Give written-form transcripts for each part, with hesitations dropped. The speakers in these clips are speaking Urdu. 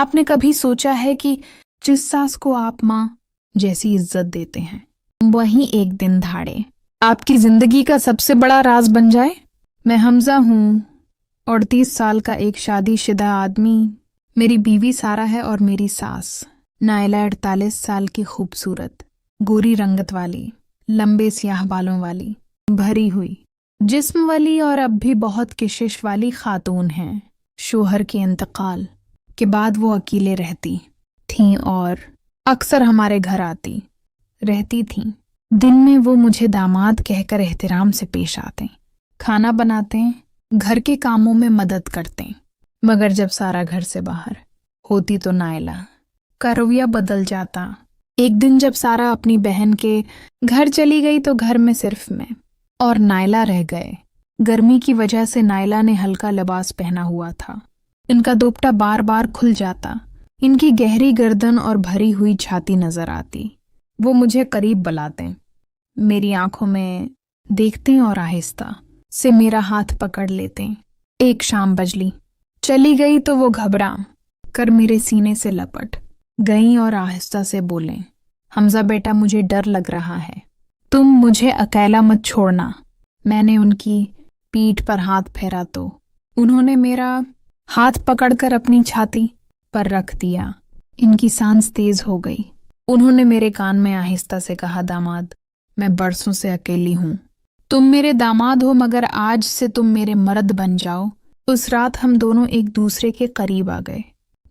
آپ نے کبھی سوچا ہے کہ جس ساس کو آپ ماں جیسی عزت دیتے ہیں وہی ایک دن دھاڑے آپ کی زندگی کا سب سے بڑا راز بن جائے؟ میں حمزہ ہوں، 38 سال کا ایک شادی شدہ آدمی۔ میری بیوی سارہ ہے اور میری ساس نائلہ 48 سال کی خوبصورت، گوری رنگت والی، لمبے سیاہ بالوں والی، بھری ہوئی جسم والی اور اب بھی بہت کشش والی خاتون ہیں۔ شوہر کے انتقال کے بعد وہ اکیلے رہتی تھیں اور اکثر ہمارے گھر آتی رہتی تھیں۔ دن میں وہ مجھے داماد کہہ کر احترام سے پیش آتے، کھانا بناتے، گھر کے کاموں میں مدد کرتے، مگر جب سارا گھر سے باہر ہوتی تو نائلہ کا رویہ بدل جاتا۔ ایک دن جب سارا اپنی بہن کے گھر چلی گئی تو گھر میں صرف میں اور نائلہ رہ گئے۔ گرمی کی وجہ سے نائلہ نے ہلکا لباس پہنا ہوا تھا، ان کا دوپٹہ بار بار کھل جاتا، ان کی گہری گردن اور بھری ہوئی چھاتی نظر آتی۔ وہ مجھے قریب بلاتے، میری آنکھوں میں دیکھتے اور آہستہ سے میرا ہاتھ پکڑ لیتے۔ ایک شام بجلی چلی گئی تو وہ گھبرا کر میرے سینے سے لپٹ گئیں اور آہستہ سے بولیں، حمزہ بیٹا مجھے ڈر لگ رہا ہے، تم مجھے اکیلا مت چھوڑنا۔ میں نے ان کی پیٹھ پر ہاتھ پھیرا تو انہوں نے میرا ہاتھ پکڑ کر اپنی چھاتی پر رکھ دیا۔ ان کی سانس تیز ہو گئی۔ انہوں نے میرے کان میں آہستہ سے کہا، داماد میں برسوں سے اکیلی ہوں، تم میرے داماد ہو مگر آج سے تم میرے مرد بن جاؤ۔ اس رات ہم دونوں ایک دوسرے کے قریب آ گئے۔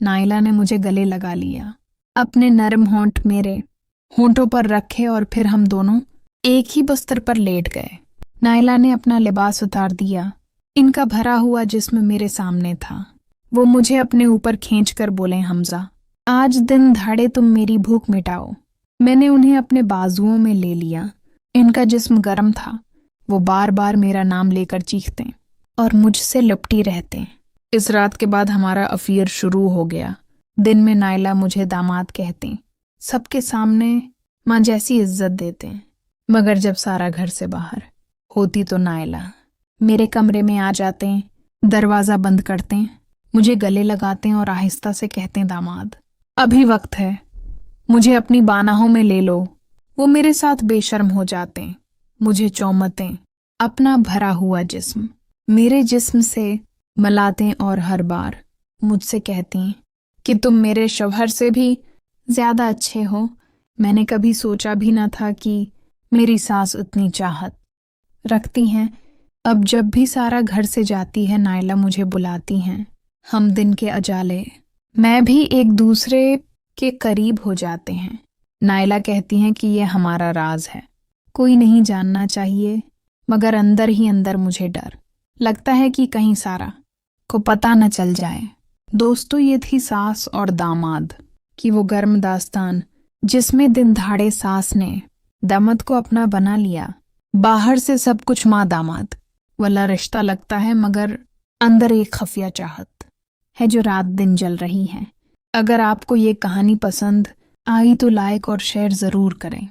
نائلہ نے مجھے گلے لگا لیا، اپنے نرم ہونٹ میرے ہونٹوں پر رکھے اور پھر ہم دونوں ایک ہی بستر پر لیٹ گئے۔ نائلہ نے اپنا لباس اتار دیا، ان کا بھرا ہوا جسم میرے سامنے تھا۔ وہ مجھے اپنے اوپر کھینچ کر بولے، حمزہ آج دن دھاڑے تم میری بھوک مٹاؤ۔ میں نے انہیں اپنے بازوؤں میں لے لیا، ان کا جسم گرم تھا، وہ بار بار میرا نام لے کر چیختے اور مجھ سے لپٹی رہتے۔ اس رات کے بعد ہمارا افیئر شروع ہو گیا۔ دن میں نائلہ مجھے داماد کہتے، سب کے سامنے ماں جیسی عزت دیتے، مگر جب سارا گھر سے باہر ہوتی تو نائلہ میرے کمرے میں آ جاتے، دروازہ بند کرتے، مجھے گلے لگاتے اور آہستہ سے کہتے، داماد ابھی وقت ہے، مجھے اپنی بانہوں میں لے لو۔ وہ میرے ساتھ بے شرم ہو جاتے، مجھے چومتے، اپنا بھرا ہوا جسم میرے جسم سے ملاتے اور ہر بار مجھ سے کہتی کہ تم میرے شوہر سے بھی زیادہ اچھے ہو۔ میں نے کبھی سوچا بھی نہ تھا کہ میری ساس اتنی چاہت رکھتی ہیں۔ اب جب بھی سارا گھر سے جاتی ہے نائلہ مجھے بلاتی ہیں، ہم دن کے اجالے میں بھی ایک دوسرے کے قریب ہو جاتے ہیں۔ نائلہ کہتی ہیں کہ یہ ہمارا راز ہے، کوئی نہیں جاننا چاہیے، مگر اندر ہی اندر مجھے ڈر لگتا ہے کہ کہیں سارا کو پتہ نہ چل جائے۔ دوستو، یہ تھی ساس اور داماد کی وہ گرم داستان جس میں دن دھاڑے ساس نے داماد کو اپنا بنا لیا۔ باہر سے سب کچھ ماں داماد والا رشتہ لگتا ہے، مگر اندر ایک خفیہ چاہت ہے جو رات دن جل رہی ہے۔ اگر آپ کو یہ کہانی پسند آئی تو لائک اور شیئر ضرور کریں۔